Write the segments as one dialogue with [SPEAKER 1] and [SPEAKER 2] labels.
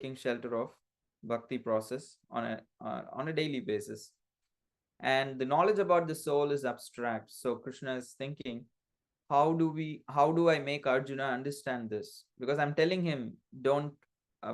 [SPEAKER 1] taking shelter of bhakti process on a daily basis. And the knowledge about the soul is abstract. So Krishna is thinking, how do I make Arjuna understand this? Because I'm telling him, don't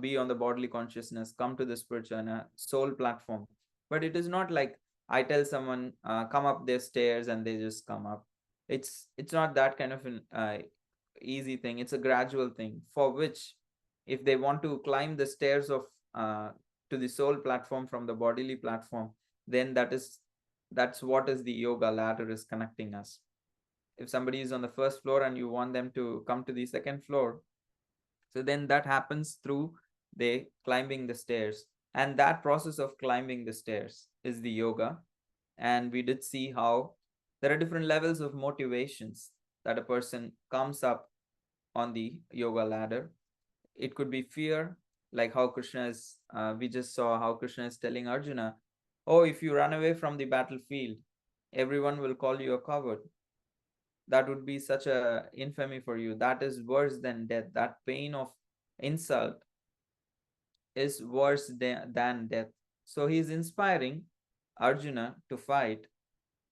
[SPEAKER 1] be on the bodily consciousness, come to the spiritual and soul platform. But it is not like I tell someone, come up their stairs and they just come up. It's not that kind of an easy thing. It's a gradual thing, for which if they want to climb the stairs of to the soul platform from the bodily platform, then that's what is the yoga ladder is connecting us. If somebody is on the first floor and you want them to come to the second floor, so then that happens through they climbing the stairs, and that process of climbing the stairs is the yoga. And we did see how there are different levels of motivations that a person comes up on the yoga ladder. It could be fear, like how Krishna is we just saw how Krishna is telling Arjuna, oh, if you run away from the battlefield, everyone will call you a coward. That would be such a infamy for you. That is worse than death. That pain of insult is worse than death. So he is inspiring Arjuna to fight.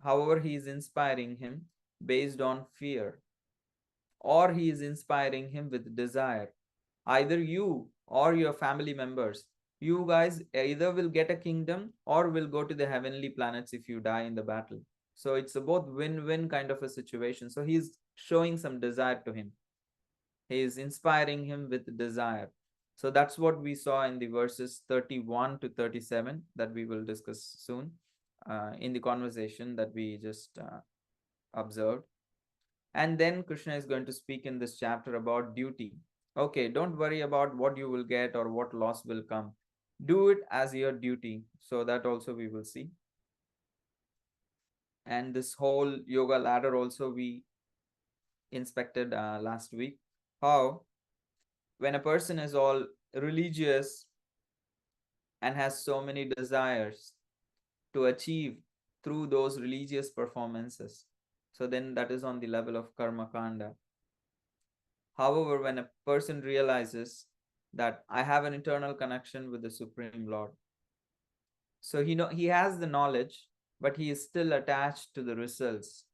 [SPEAKER 1] However, he is inspiring him based on fear, or he is inspiring him with desire. Either you or your family members, you guys either will get a kingdom or will go to the heavenly planets if you die in the battle. So it's a both win-win kind of a situation. So he's showing some desire to him. He is inspiring him with desire. So that's what we saw in the verses 31 to 37 that we will discuss soon in the conversation that we just observed. And then Krishna is going to speak in this chapter about duty. Okay, don't worry about what you will get or what loss will come. Do it as your duty. So that also we will see. And this whole yoga ladder also we inspected last week. How when a person is all religious and has so many desires to achieve through those religious performances, so then that is on the level of karma kanda. However, when a person realizes that I have an internal connection with the Supreme Lord, so he has the knowledge, but he is still attached to the results.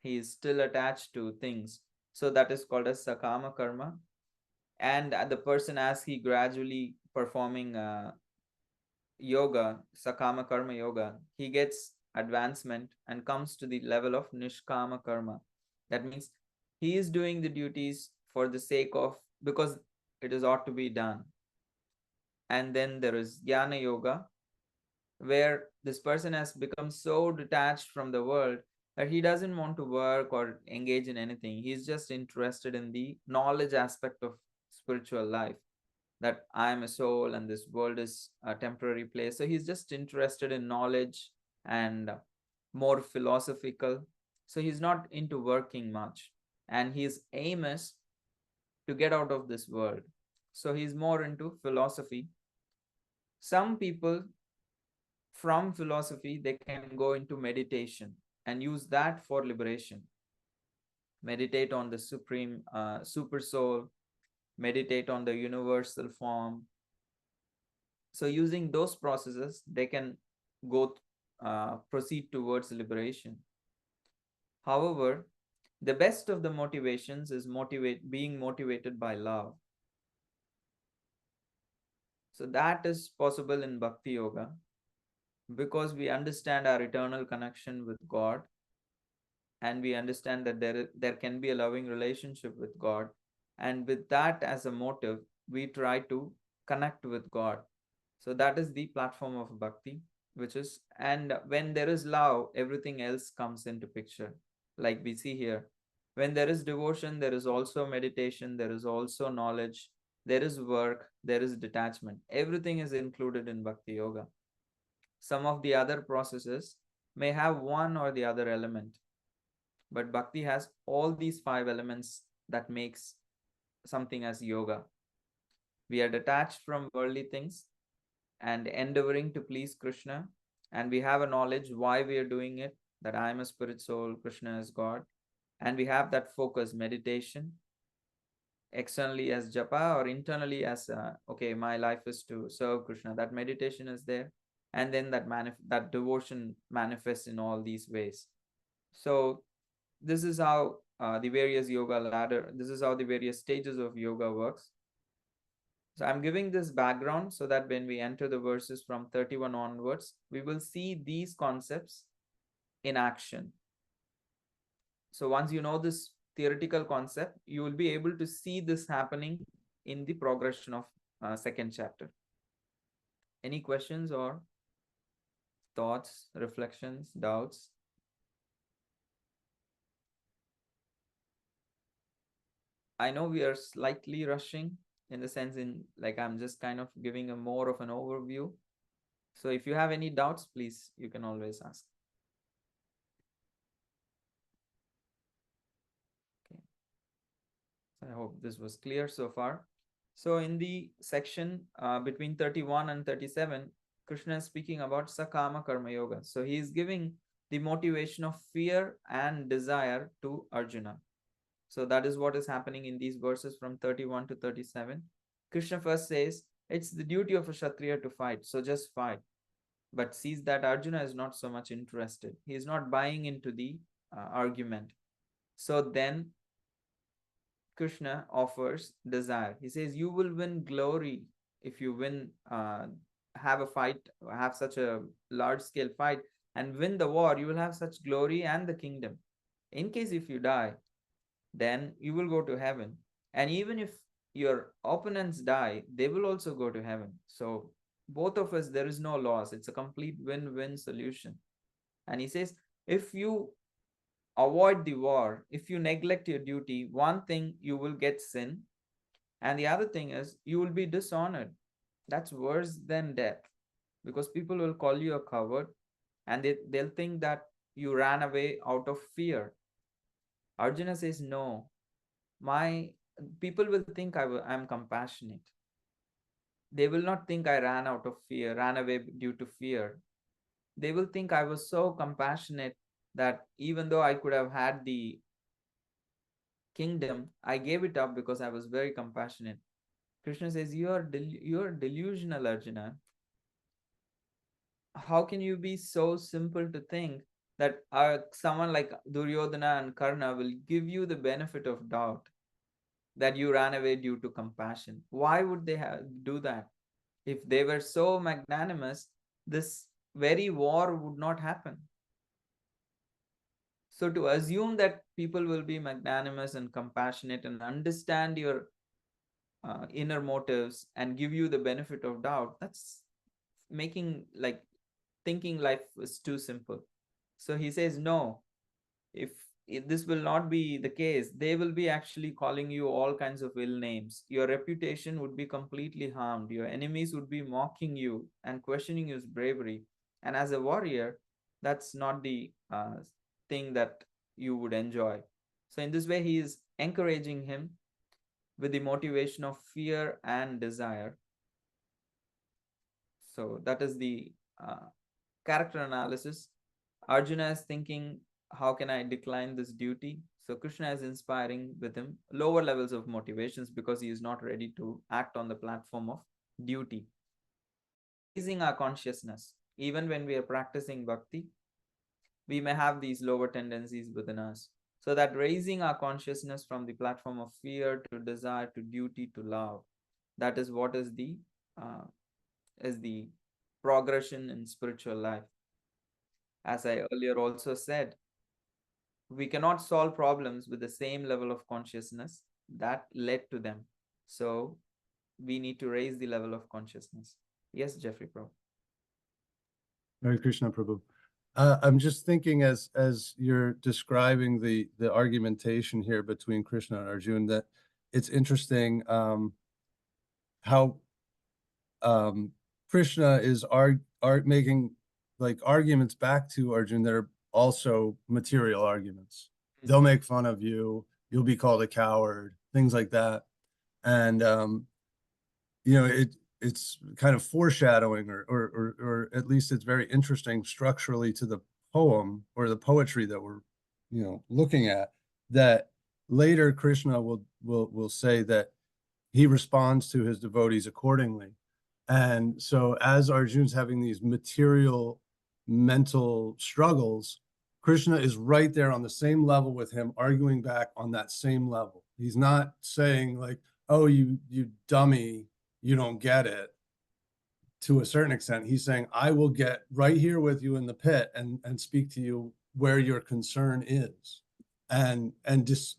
[SPEAKER 1] He is still attached to things. So that is called as sakama karma. And the person, as he gradually performing yoga, sakama karma yoga, he gets advancement and comes to the level of nishkama karma. That means he is doing the duties for the sake of, because it is ought to be done. And then there is jnana yoga, where this person has become so detached from the world that he doesn't want to work or engage in anything. He's just interested in the knowledge aspect of spiritual life, that I am a soul and this world is a temporary place. So he's just interested in knowledge and more philosophical. So he's not into working much. And his aim is to get out of this world. So he's more into philosophy. Some people from philosophy, they can go into meditation and use that for liberation. Meditate on the supreme super soul, meditate on the universal form. So using those processes, they can go proceed towards liberation. However, the best of the motivations is being motivated by love. So that is possible in Bhakti Yoga because we understand our eternal connection with God, and we understand that there can be a loving relationship with God. And with that as a motive, we try to connect with God. So that is the platform of bhakti, which is, and when there is love, everything else comes into picture. Like we see here, when there is devotion, there is also meditation, there is also knowledge, there is work, there is detachment. Everything is included in bhakti yoga. Some of the other processes may have one or the other element, but bhakti has all these five elements that makes something as yoga. We are detached from worldly things and endeavoring to please Krishna, and we have a knowledge why we are doing it, that I am a spirit soul, Krishna is God, and we have that focus, meditation, externally as japa or internally as okay, my life is to serve Krishna. That meditation is there, and then that devotion manifests in all these ways. So this is how the various yoga ladder, this is how the various stages of yoga works. So I'm giving this background so that when we enter the verses from 31 onwards, we will see these concepts in action. So once you know this theoretical concept, you will be able to see this happening in the progression of second chapter. Any questions or thoughts, reflections, doubts? I know we are slightly rushing in the sense in like I'm just kind of giving a more of an overview. So if you have any doubts, please, you can always ask. Okay. So I hope this was clear so far. So in the section between 31 and 37, Krishna is speaking about Sakama Karma Yoga. So he is giving the motivation of fear and desire to Arjuna. So that is what is happening in these verses from 31 to 37. Krishna first says, it's the duty of a Kshatriya to fight, so just fight. But sees that Arjuna is not so much interested. He is not buying into the argument. So then Krishna offers desire. He says, you will win glory if you win, have a fight, have such a large scale fight and win the war. You will have such glory and the kingdom. In case if you die, then you will go to heaven. And even if your opponents die, they will also go to heaven. So both of us, there is no loss. It's a complete win-win solution. And he says, if you avoid the war, if you neglect your duty, one thing, you will get sin. And the other thing is you will be dishonored. That's worse than death, because people will call you a coward and they'll think that you ran away out of fear. Arjuna says, no, my people will think I'm compassionate. They will not think I ran out of fear, ran away due to fear. They will think I was so compassionate that even though I could have had the kingdom, I gave it up because I was very compassionate. Krishna says, you're delusional, Arjuna. How can you be so simple to think that someone like Duryodhana and Karna will give you the benefit of doubt that you ran away due to compassion? Why would they do that? If they were so magnanimous, this very war would not happen. So to assume that people will be magnanimous and compassionate and understand your inner motives and give you the benefit of doubt, that's making like thinking life is too simple. So he says, no, if this will not be the case, they will be actually calling you all kinds of ill names. Your reputation would be completely harmed. Your enemies would be mocking you and questioning your bravery. And as a warrior, that's not the thing that you would enjoy. So in this way, he is encouraging him with the motivation of fear and desire. So that is the character analysis. Arjuna is thinking, how can I decline this duty? So Krishna is inspiring with him lower levels of motivations because he is not ready to act on the platform of duty. Raising our consciousness, even when we are practicing bhakti, we may have these lower tendencies within us. So that raising our consciousness from the platform of fear to desire to duty to love, that is what is the progression in spiritual life. As I earlier also said, we cannot solve problems with the same level of consciousness that led to them. So we need to raise the level of consciousness. Yes, Jeffrey Prabhu.
[SPEAKER 2] Hare Krishna, Prabhu. I'm just thinking as you're describing the argumentation here between Krishna and Arjuna, that it's interesting how Krishna is making like arguments back to Arjuna that are also material arguments. They'll make fun of you, you'll be called a coward, things like that. And it's kind of foreshadowing or at least it's very interesting structurally to the poem or the poetry that we're looking at, that later Krishna will say that he responds to his devotees accordingly. And so as Arjun's having these material mental struggles, Krishna is right there on the same level with him, arguing back on that same level. He's not saying like, oh, you dummy, you don't get it. To a certain extent, he's saying, I will get right here with you in the pit and speak to you where your concern is and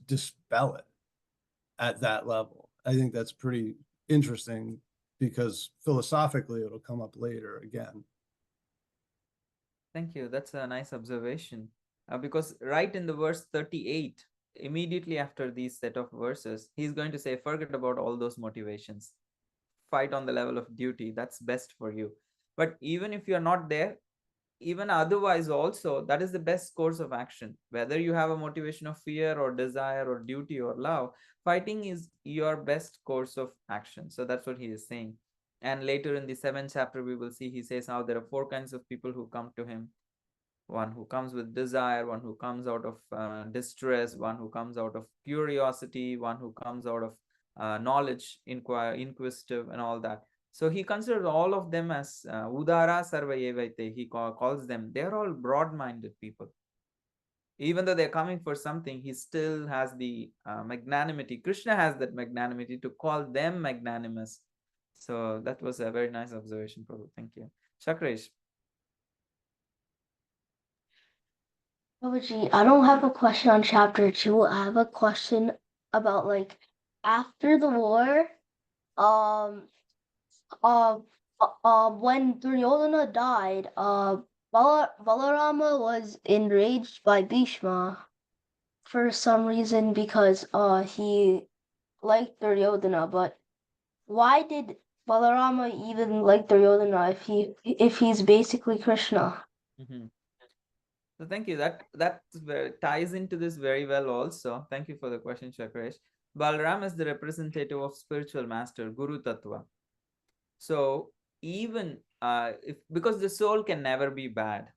[SPEAKER 2] dispel it at that level. I think that's pretty interesting because philosophically it'll come up later again.
[SPEAKER 1] Thank you. That's a nice observation. Because right in the verse 38, immediately after these set of verses, he's going to say, forget about all those motivations. Fight on the level of duty. That's best for you. But even if you're not there, even otherwise also, that is the best course of action. Whether you have a motivation of fear or desire or duty or love, fighting is your best course of action. So that's what he is saying. And later in the 7th chapter, we will see he says how there are 4 kinds of people who come to him. One who comes with desire, one who comes out of distress, one who comes out of curiosity, one who comes out of knowledge, inquisitive, and all that. So he considers all of them as udara sarvayevaite. He calls them, they're all broad-minded people. Even though they're coming for something, he still has the magnanimity. Krishna has that magnanimity to call them magnanimous. So that was a very nice observation, Prabhu. Thank you. Chakresh.
[SPEAKER 3] Babaji, I don't have a question on chapter 2. I have a question about like after the war, um, when Duryodhana died, Balarama was enraged by Bhishma for some reason because he liked Duryodhana. But why did Balarama even like Duryodhana if he's basically Krishna?
[SPEAKER 1] Mm-hmm. So thank you. That ties into this very well also. Thank you for the question, Chakresh. Balram is the representative of spiritual master, Guru Tattva. So even if because the soul can never be bad,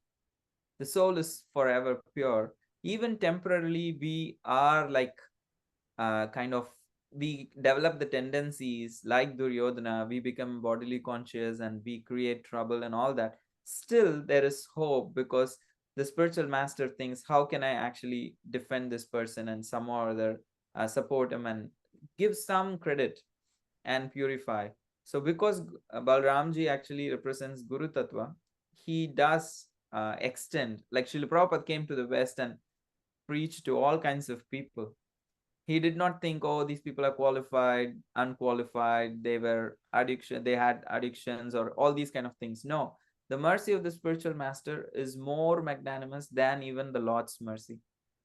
[SPEAKER 1] the soul is forever pure. Even temporarily, we are like kind of we develop the tendencies like Duryodhana, we become bodily conscious and we create trouble and all that. Still, there is hope because the spiritual master thinks, how can I actually defend this person and somehow or other support him and give some credit and purify. So, because Balramji actually represents Guru Tattva, he does extend, like Srila Prabhupada came to the West and preached to all kinds of people. He did not think, oh, these people are qualified, unqualified, they had addictions or all these kind of things. No, the mercy of the spiritual master is more magnanimous than even the Lord's mercy.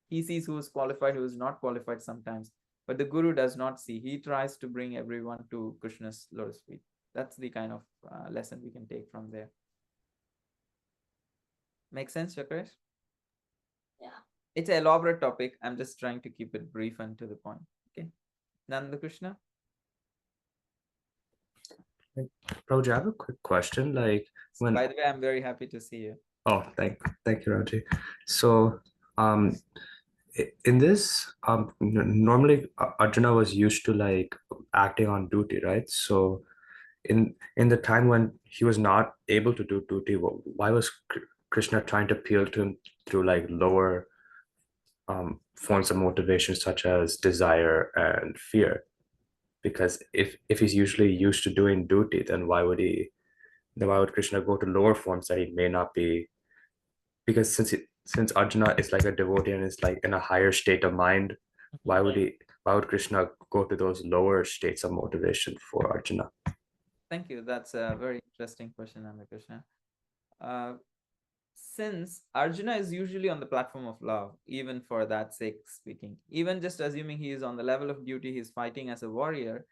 [SPEAKER 1] He sees who is qualified, who is not qualified sometimes, but the Guru does not see. He tries to bring everyone to Krishna's lotus feet. That's the kind of lesson we can take from there. Make sense, Chakresh?
[SPEAKER 3] Yeah.
[SPEAKER 1] It's an elaborate topic. I'm just trying to keep it brief and to the point. Okay. Nanda Krishna?
[SPEAKER 4] Prabhuji, I have a quick question. Like when
[SPEAKER 1] By the way, I'm very happy to see you.
[SPEAKER 4] oh, thank you, Raji. So in this normally Arjuna was used to like acting on duty, right? So in the time when he was not able to do duty, why was Krishna trying to appeal to him through like lower forms of motivation such as desire and fear? Because if he's usually used to doing duty, then why would Krishna go to lower forms that he may not be? Because since Arjuna is like a devotee and is like in a higher state of mind, why would Krishna go to those lower states of motivation for Arjuna?
[SPEAKER 1] Thank you. That's a very interesting question, Nanda Krishna. Since Arjuna is usually on the platform of love, even for that sake speaking, even just assuming he is on the level of duty, he's fighting as a warrior,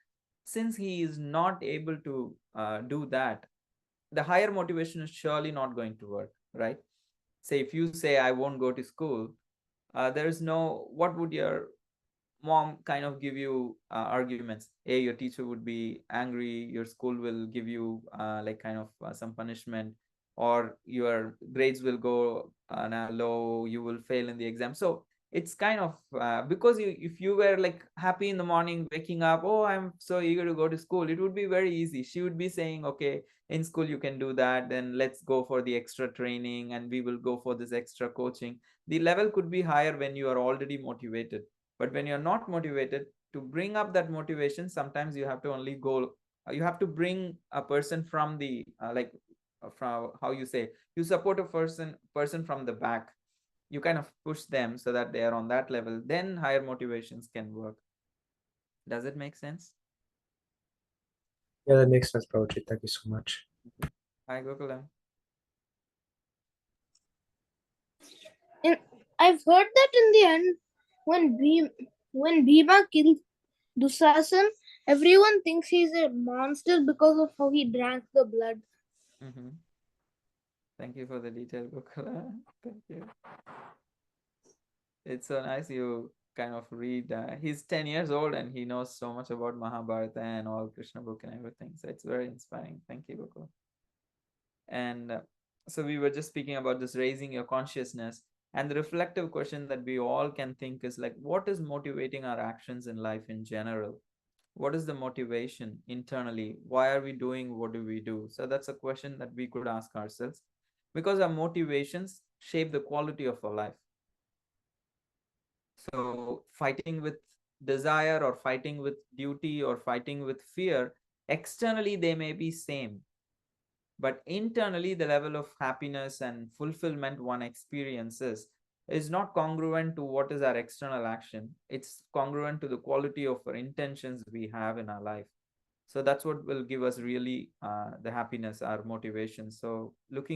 [SPEAKER 1] since he is not able to do that, the higher motivation is surely not going to work, right? Say, if you say, I won't go to school, there is no, what would your mom kind of give you arguments? A, your teacher would be angry, your school will give you like kind of some punishment, or your grades will go low, you will fail in the exam. So it's kind of because if you were like happy in the morning waking up, oh, I'm so eager to go to school, it would be very easy. She would be saying, okay, in school you can do that, then let's go for the extra training and we will go for this extra coaching. The level could be higher when you are already motivated, but when you're not motivated, to bring up that motivation, sometimes you have to only go, you have to bring a person from the from, how you say, you support a person from the back, you kind of push them so that they are on that level, then higher motivations can work. Does it make sense?
[SPEAKER 4] Yeah, that makes sense, Prabhuji. Thank you so much.
[SPEAKER 1] Hi, Gokulam.
[SPEAKER 5] I've heard that in the end, when Bhima kills Dusasan, everyone thinks he's a monster because of how he drank the blood.
[SPEAKER 1] Thank you for the detail, Gokulam. Thank you. It's so nice you kind of read. He's 10 years old and he knows so much about Mahabharata and all Krishna book and everything. So it's very inspiring. Thank you, Gokulam. And so we were just speaking about this raising your consciousness, and the reflective question that we all can think is like, what is motivating our actions in life in general? What is the motivation internally? Why are we doing what do we do? So that's a question that we could ask ourselves, because our motivations shape the quality of our life. So fighting with desire or fighting with duty or fighting with fear, externally they may be same, but internally the level of happiness and fulfillment one experiences is not congruent to what is our external action. It's congruent to the quality of our intentions we have in our life. So that's what will give us really the happiness, our motivation. So looking